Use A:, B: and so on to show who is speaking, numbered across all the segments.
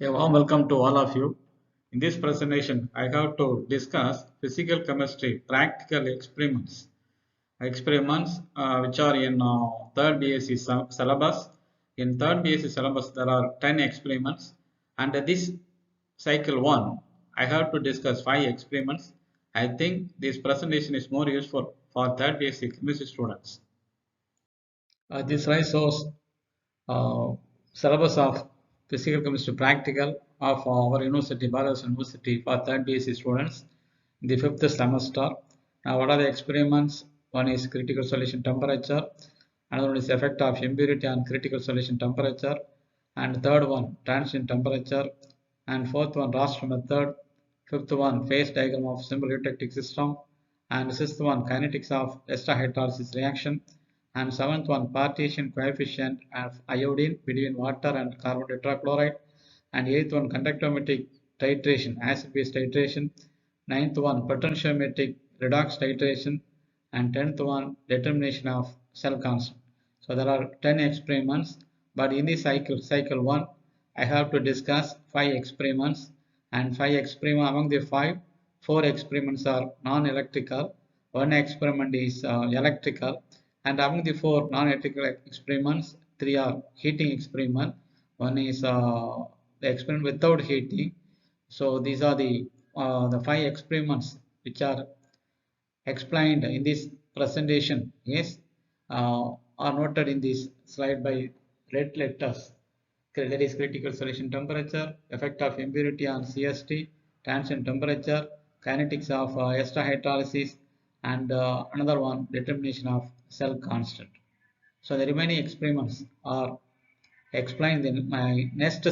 A: A warm welcome to all of you. In this presentation, I have to discuss physical chemistry practical experiments. Which are in third BSc syllabus. In third BSc syllabus, there are 10 experiments, and this cycle 1, I have to discuss 5 experiments. I think this presentation is more useful for third BSc chemistry students. This slide shows syllabus of physical chemistry practical of our university, Banaras University, for third BSc students in the 5th semester. Now, what are the experiments? One is critical solution temperature, another one is effect of impurity on critical solution temperature, and third one transient temperature, and fourth one Raster method, fifth one phase diagram of simple eutectic system, and sixth one kinetics of ester hydrolysis reaction, and seventh one partition coefficient of iodine between water and carbon tetrachloride, and eighth one conductometric titration, acid base titration, ninth one potentiometric redox titration, and 10th one determination of cell constant. So there are 10 experiments, but in this cycle 1, I have to discuss 5 experiments, and 5 experiments among the 5, 4 experiments are non-electrical, 1 experiment is electrical, and among the 4 non-electrical experiments, 3 are heating experiment. One is the experiment without heating. So these are the 5 experiments which are explained in this presentation. Yes, are noted in this slide by red letters. That is critical solution temperature, effect of impurity on CST, transient temperature, kinetics of ester hydrolysis, and another one determination of cell constant. So the remaining experiments are explained in my next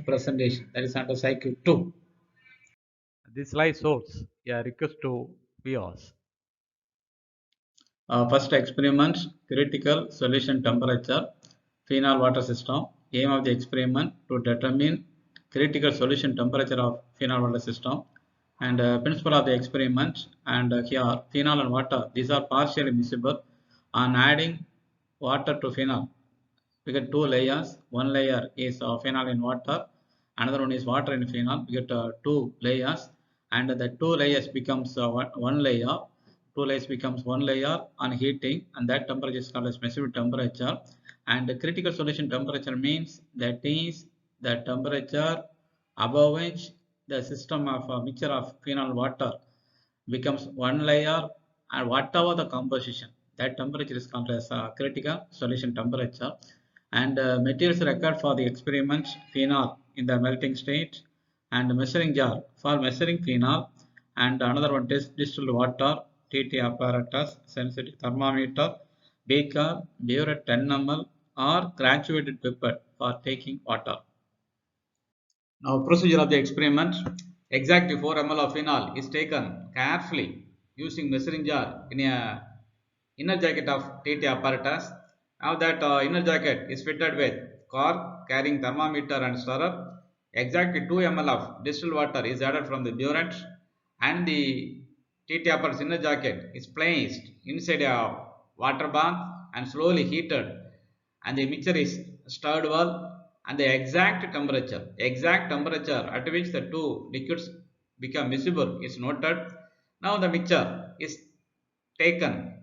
A: presentation, that is under cycle 2. This slide shows a request to viewers. First experiment, critical solution temperature, phenol water system. Aim of the experiment to determine critical solution temperature of phenol water system, and principle of the experiment. And here phenol and water, these are partially miscible. On adding water to phenol, we get 2 layers. One layer is phenol in water, another one is water in phenol. We get 2 layers, and the 2 layers becomes one layer. 2 layers becomes one layer on heating, and that temperature is called as specific temperature. And the critical solution temperature means that is the temperature above which the system of a mixture of phenol water becomes one layer, and whatever the composition, that temperature is called as critical solution temperature. And materials required for the experiment, phenol in the melting state, and measuring jar for measuring phenol, and another one is distilled water, TT apparatus, sensitive thermometer, beaker, burette 10 ml, or graduated pipette for taking water. Now, procedure of the experiment. Exactly 4 ml of phenol is taken carefully using measuring jar in a inner jacket of TT apparatus. Now that inner jacket is fitted with cork carrying thermometer and stirrer. Exactly 2 ml of distilled water is added from the burette, and the TT apparatus inner jacket is placed inside a water bath and slowly heated, and the mixture is stirred well, and the exact temperature at which the two liquids become miscible is noted. Now the mixture is taken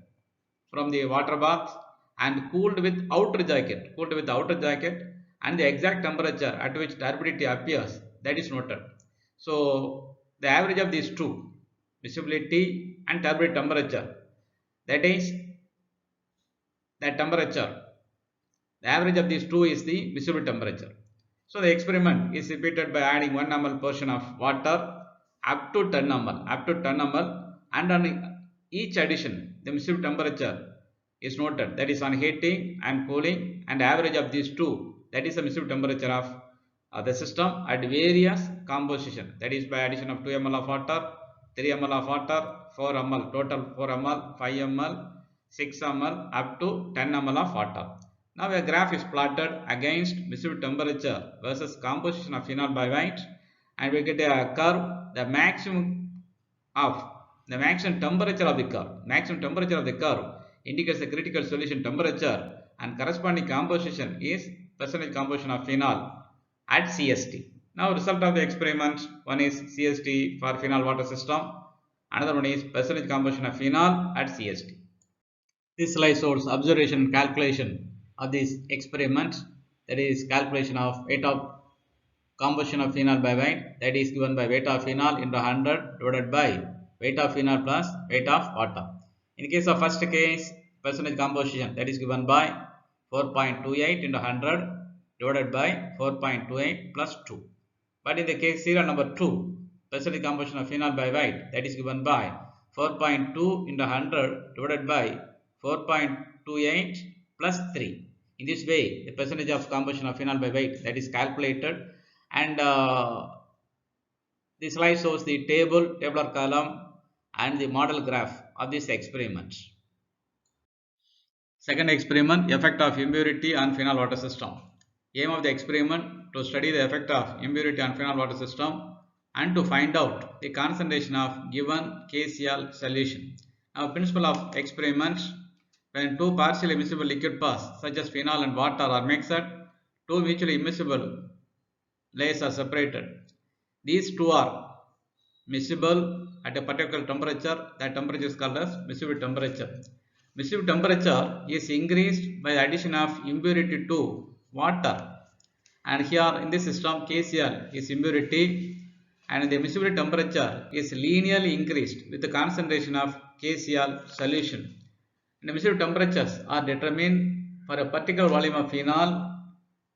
A: from the water bath and cooled with outer jacket, and the exact temperature at which turbidity appears, that is noted. So the average of these two, miscibility and turbidity temperature, that is the temperature, the average of these two is the miscible temperature. So the experiment is repeated by adding 1 ml portion of water up to 10 ml, and on each addition the miscible temperature is noted, that is on heating and cooling, and average of these two, that is the miscible temperature of the system at various composition, that is by addition of 2 ml of water, 3 ml of water, 4 ml, total 4 ml, 5 ml, 6 ml up to 10 ml of water. Now a graph is plotted against miscible temperature versus composition of phenol by white, and we get a curve, the maximum temperature of the curve indicates the critical solution temperature, and corresponding composition is percentage composition of phenol at CST. Now result of the experiment, one is CST for phenol water system, another one is percentage composition of phenol at CST. This slide shows observation and calculation of this experiment, that is calculation of rate of composition of phenol by weight, that is given by weight of phenol into 100 divided by weight of phenol plus weight of water. In case of first case, percentage composition, that is given by 4.28 into 100 divided by 4.28 plus 2. But in the case serial number 2, percentage composition of phenol by weight, that is given by 4.2 into 100 divided by 4.28 plus 3. In this way, the percentage of composition of phenol by weight, that is calculated, and the slide shows the tabular column and the model graph of this experiment. Second experiment, effect of impurity on phenol water system. Aim of the experiment to study the effect of impurity on phenol water system and to find out the concentration of given KCl solution. Now, principle of experiment: when two partially miscible liquid paths such as phenol and water are mixed, two mutually immiscible layers are separated. These two are miscible at a particular temperature. That temperature is called as miscible temperature. Miscible temperature is increased by the addition of impurity to water, and here in this system KCl is impurity, and the miscible temperature is linearly increased with the concentration of KCl solution. And the miscible temperatures are determined for a particular volume of phenol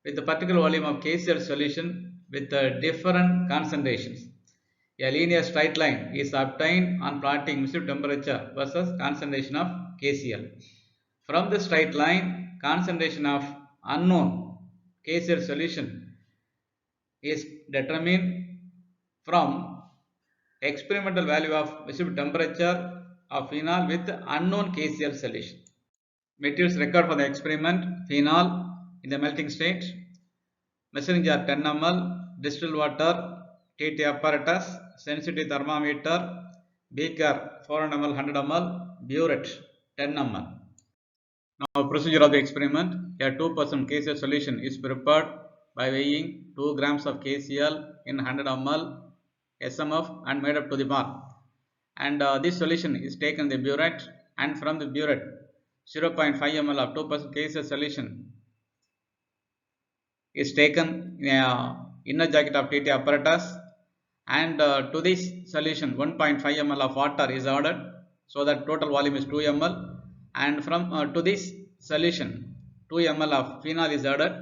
A: with a particular volume of KCl solution with different concentrations. A linear straight line is obtained on plotting miscible temperature versus concentration of KCl. From the straight line, concentration of unknown KCl solution is determined from experimental value of miscible temperature of phenol with unknown KCl solution. Materials required for the experiment: phenol in the melting state, measuring jar 10 ml, distilled water, TT apparatus, sensitivity thermometer, beaker 400 ml, 100 ml, burette 10 ml. Now, procedure of the experiment: a 2% KCl solution is prepared by weighing 2 grams of KCl in 100 ml SMF and made up to the mark. And this solution is taken the burette, and from the burette 0.5 ml of 2% KCl solution is taken in a inner jacket of TT apparatus, and to this solution 1.5 ml of water is added, so that total volume is 2 ml, and from to this solution 2 ml of phenol is added,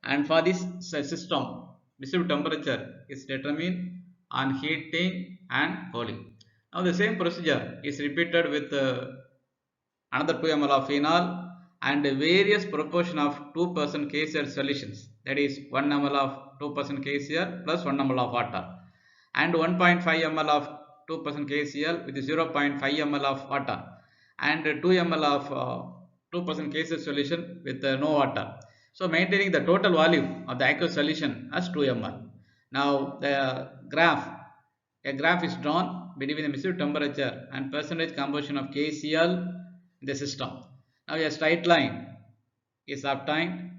A: and for this system miscible temperature is determined on heating and cooling. Now the same procedure is repeated with another 2 ml of phenol and various proportion of 2% KCl solutions, that is 1 ml of 2% KCl plus 1 ml of water, and 1.5 ml of 2% KCl with 0.5 ml of water, and 2 ml of 2% KCl solution with no water. So maintaining the total volume of the aqueous solution as 2 ml. Now the a graph is drawn between the miscible temperature and percentage composition of KCl in the system. Now a straight line is obtained.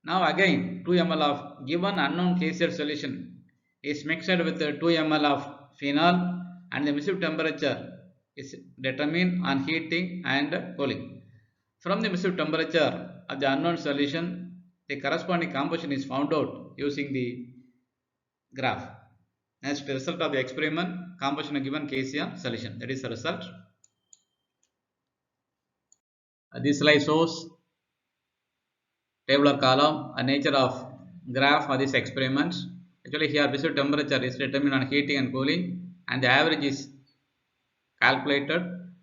A: Now again 2 ml of given unknown KCl solution is mixed with 2 ml of phenol, and the miscible temperature is determined on heating and cooling. From the miscible temperature of the unknown solution, the corresponding composition is found out using the graph. Next, the result of the experiment: composition of given KCl solution. That is the result. This slide shows tabular column and nature of graph for this experiment. Actually, here miscible temperature is determined on heating and cooling, and the average is calculated,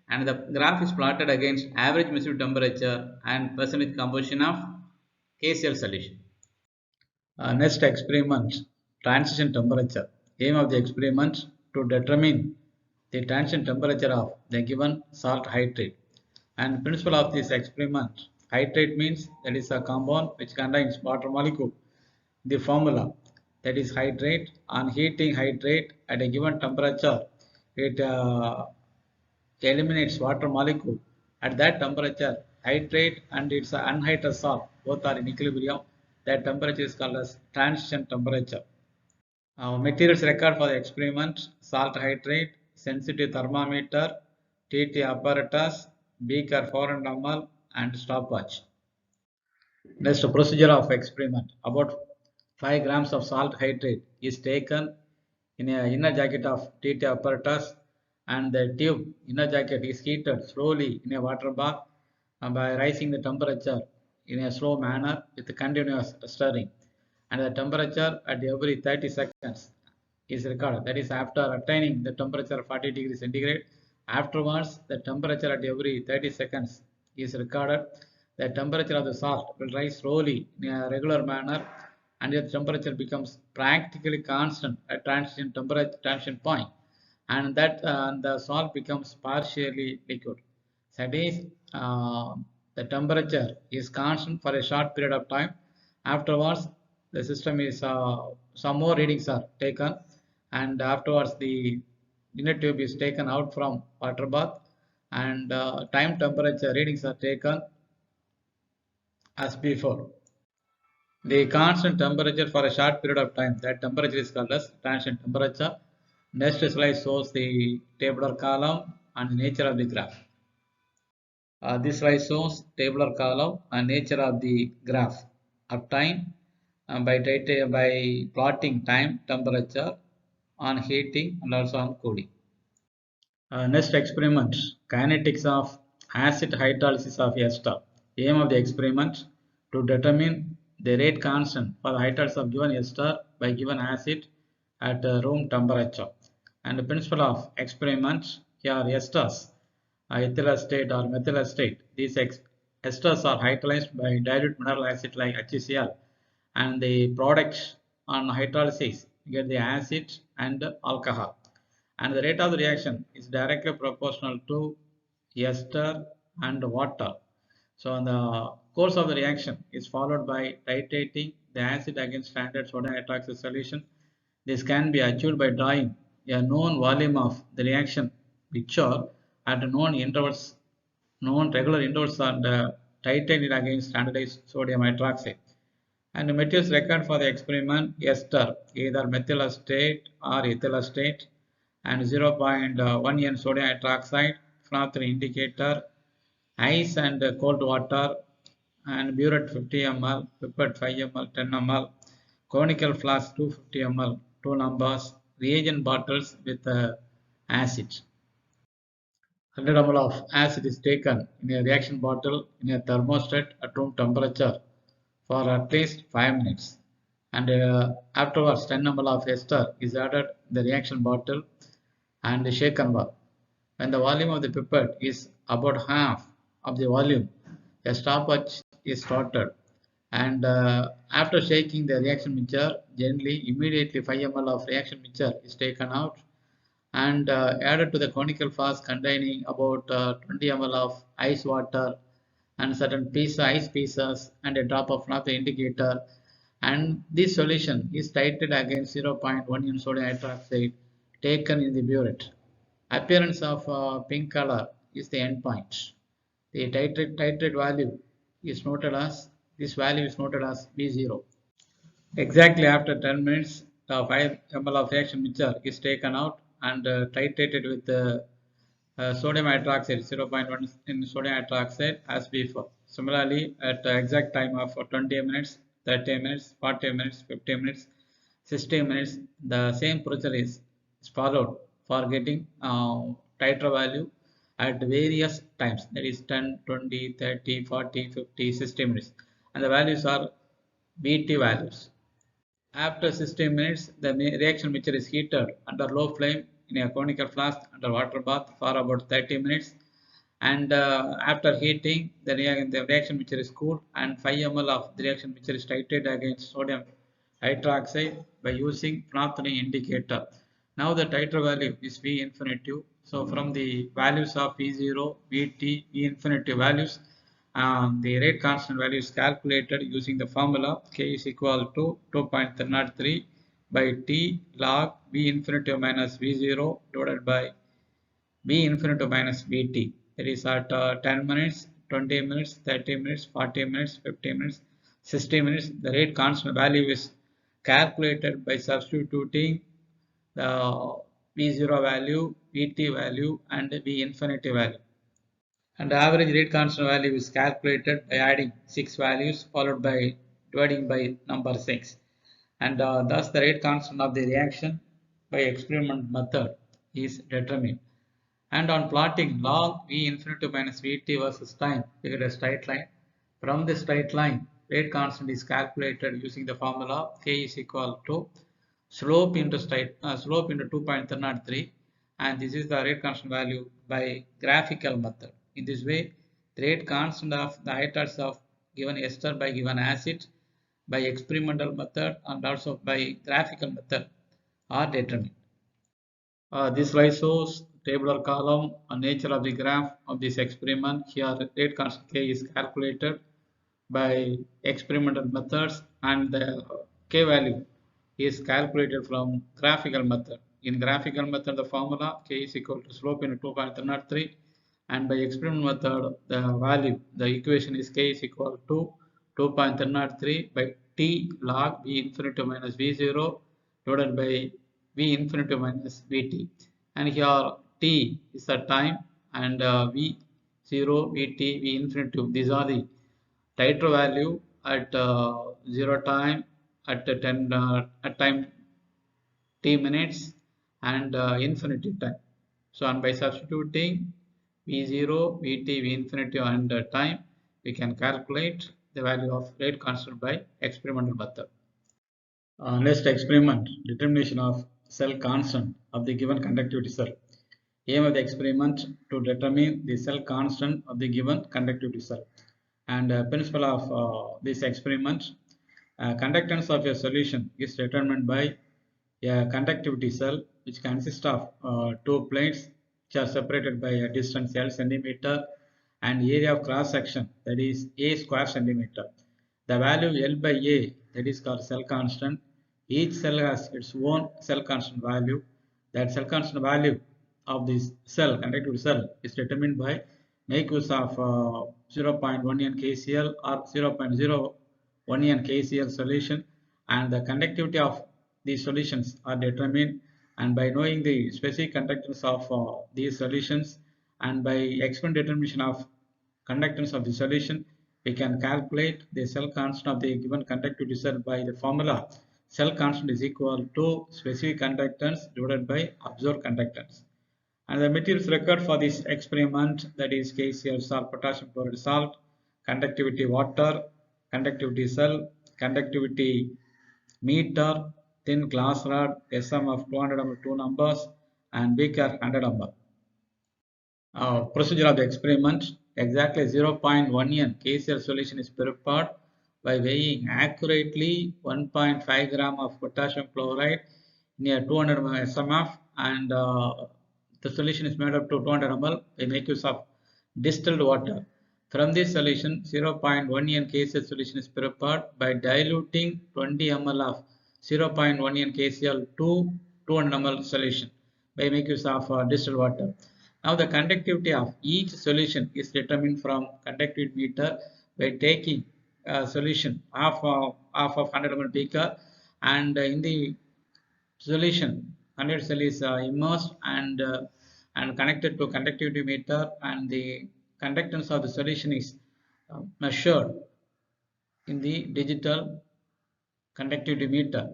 A: and the graph is plotted against average miscible temperature and percentage composition of KCl solution. Next experiment: transition temperature. Aim of the experiment to determine the transition temperature of the given salt hydrate. And principle of this experiment: hydrate means that is a compound which contains water molecule. The formula, that is hydrate on heating hydrate at a given temperature, it eliminates water molecule. At that temperature, hydrate and its anhydrous salt both are in equilibrium. That temperature is called as transition temperature. Materials required for the experiment: salt hydrate, sensitive thermometer, TT apparatus, beaker 400 ml, and stopwatch. Next, procedure of experiment. About 5 grams of salt hydrate is taken in a inner jacket of TT apparatus, and the tube inner jacket is heated slowly in a water bath by raising the temperature in a slow manner with continuous stirring, and the temperature at every 30 seconds is recorded. That is, after attaining the temperature of 40 degrees centigrade, afterwards the temperature at every 30 seconds is recorded. The temperature of the salt will rise slowly in a regular manner, and the temperature becomes practically constant at transition point, and that the salt becomes partially liquid. That is, the temperature is constant for a short period of time. Afterwards, the system is some more readings are taken, and afterwards the inner tube is taken out from water bath, and time temperature readings are taken as before. The constant temperature for a short period of time, that temperature is called as transient temperature. Next slide shows the tabular column and the nature of the graph. This slide shows tabular column and nature of the graph of time by plotting time, temperature on heating and also on cooling. Next experiment: kinetics of acid hydrolysis of ester. Aim of the experiment: to determine the rate constant for the hydrolysis of given ester by given acid at room temperature. And the principle of experiment: here esters, ethyl acetate or methyl acetate. These esters are hydrolyzed by dilute mineral acid like HCl, and the products on hydrolysis get the acid and alcohol, and the rate of the reaction is directly proportional to ester and water. So the course of the reaction is followed by titrating the acid against standard sodium hydroxide solution. This can be achieved by drawing a known volume of the reaction mixture at known intervals, known regular intervals, and titrate it against standardized sodium hydroxide. And the materials required for the experiment: ester, either methyl acetate or ethyl acetate, and 0.1 N sodium hydroxide, phenolphthalein indicator, ice and cold water, and burette 50 ml, pipette 5 ml, 10 ml, conical flask 250 ml, 2 numbers, reagent bottles with acid. 100 ml of acid is taken in a reaction bottle in a thermostat at room temperature for at least 5 minutes, and afterwards 10 ml of ester is added in the reaction bottle and shaken well. When the volume of the pipette is about half of the volume, a stopwatch is started, and after shaking the reaction mixture gently, immediately 5 ml of reaction mixture is taken out and added to the conical flask containing about 20 ml of ice water and certain ice pieces and a drop of phenolphthalein indicator, and this solution is titrated against 0.1 N sodium hydroxide taken in the burette. Appearance of pink color is the endpoint. The titrate value is noted as, this value is noted as V0. Exactly after 10 minutes, the 5 ml of reaction mixture is taken out and titrated with sodium hydroxide, 0.1 in sodium hydroxide as before. Similarly, at the exact time of 20 minutes, 30 minutes, 40 minutes, 50 minutes, 60 minutes, the same procedure is followed for getting titer value at various times, that is 10, 20, 30, 40, 50, 60 minutes, and the values are VT values. After 16 minutes, the reaction mixture is heated under low flame in a conical flask under water bath for about 30 minutes, and after heating, the reaction mixture is cooled and 5 ml of the reaction mixture is titrated against sodium hydroxide by using phenolphthalein indicator. Now the titer value is V infinitive. So from the values of V0, Vt, V infinitive values, the rate constant value is calculated using the formula K is equal to 2.303 by T log V infinitive minus V0 divided by V infinitive minus Vt. It is at 10 minutes, 20 minutes, 30 minutes, 40 minutes, 50 minutes, 60 minutes. The rate constant value is calculated by substituting the V0 value, Vt value and V infinity value. And the average rate constant value is calculated by adding 6 values followed by dividing by number 6. And thus the rate constant of the reaction by experiment method is determined. And on plotting log V infinity minus Vt versus time, we get a straight line. From this straight line, rate constant is calculated using the formula K is equal to slope into 2.303, and this is the rate constant value by graphical method. In this way, the rate constant of the ions of given ester by given acid by experimental method and also by graphical method are determined. This slide shows tabular column and nature of the graph of this experiment. Here rate constant K is calculated by experimental methods and the K value is calculated from graphical method. In graphical method the formula K is equal to slope into 2.303, and by experimental method the value, the equation is K is equal to 2.303 by T log V infinity minus V0 divided by V infinity minus Vt, and here T is the time and V0, Vt, V infinity, these are the titer value at 0 time, at 10 at time t minutes and infinity time. So and by substituting V0, Vt, V infinity and time, we can calculate the value of rate constant by experimental method. Next experiment, determination of cell constant of the given conductivity cell. Aim of the experiment to determine the cell constant of the given conductivity cell. And principle of this experiment, conductance of a solution is determined by a conductivity cell which consists of two plates which are separated by a distance L centimeter and area of cross section, that is A square centimeter. The value L by A, that is called cell constant. Each cell has its own cell constant value. That cell constant value of this cell, conductivity cell, is determined by make use of 0.1 n KCl or 0.01 n KCl solution, and the conductivity of these solutions are determined, and by knowing the specific conductance of these solutions and by experimental determination of conductance of the solution, we can calculate the cell constant of the given conductivity cell by the formula cell constant is equal to specific conductance divided by observed conductance. And the materials required for this experiment, that is KCl salt, potassium chloride salt, conductivity water, conductivity cell, conductivity meter, thin glass rod, SM of 200 ml 2 numbers, and beaker 100 ml. Procedure of the experiment, exactly 0.1 n KCl solution is prepared by weighing accurately 1.5 gram of potassium chloride near 200 ml SMF, and the solution is made up to 200 ml. We make use of distilled water. From this solution, 0.1 n KCl solution is prepared by diluting 20 ml of 0.1 n KCl to 200 ml solution by make use of distilled water. Now the conductivity of each solution is determined from conductivity meter by taking a solution half of 100 ml beaker, and in the solution conductivity cell is immersed and connected to conductivity meter, and the conductance of the solution is measured in the digital conductivity meter,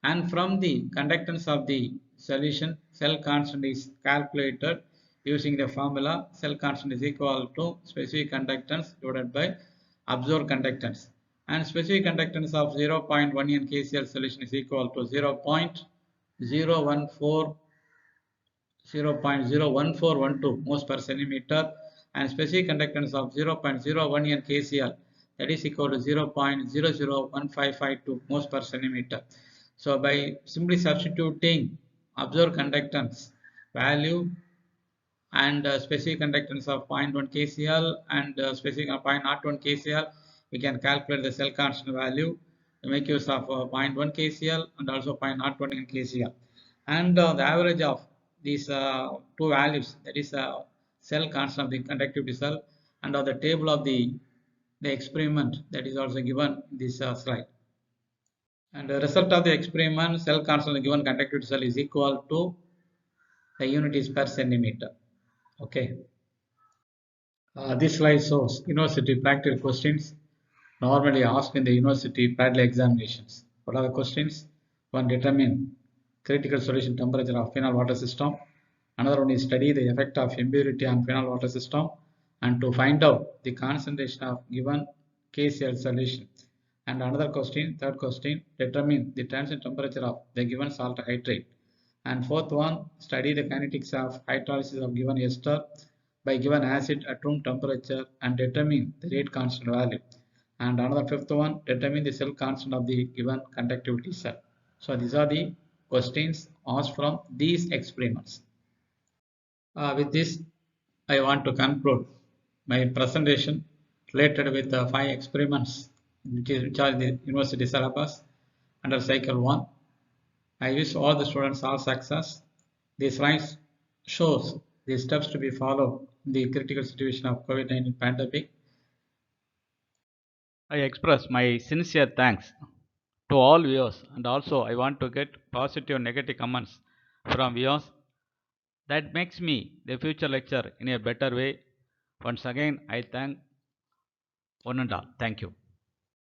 A: and from the conductance of the solution cell constant is calculated using the formula cell constant is equal to specific conductance divided by observed conductance, and specific conductance of 0.1 n KCl solution is equal to 0.01412 moles per centimeter, and specific conductance of 0.01 n KCl, that is equal to 0.001552 moles per centimeter. So by simply substituting observed conductance value and specific conductance of 0.1 KCl and specific 0.01 KCl, we can calculate the cell constant value. We make use of 0.1 KCl and also 0.01 KCl, and the average of these two values, that is cell constant of the conductivity cell, and the table of the experiment, that is also given in this slide. And the result of the experiment, cell constant given conductivity cell is equal to the unit is per centimeter. Okay. This slide shows university practical questions normally asked in the university parallel examinations. What are the questions? One, determine critical solution temperature of phenol water system. Another one is study the effect of impurity on phenol water system, and to find out the concentration of given KCl solution. And another question, third question, determine the transition temperature of the given salt hydrate. And fourth one, study the kinetics of hydrolysis of given ester by given acid at room temperature and determine the rate constant value. And another fifth one, determine the cell constant of the given conductivity cell. So these are the questions asked from these experiments. With this, I want to conclude my presentation related with the 5 experiments which are in the university syllabus under cycle 1. I wish all the students all success. This slide shows the steps to be followed in the critical situation of COVID-19 pandemic. I express my sincere thanks to all viewers, and also I want to get positive and negative comments from viewers. That makes me the future lecture in a better way. Once again, I thank one and all. Thank you.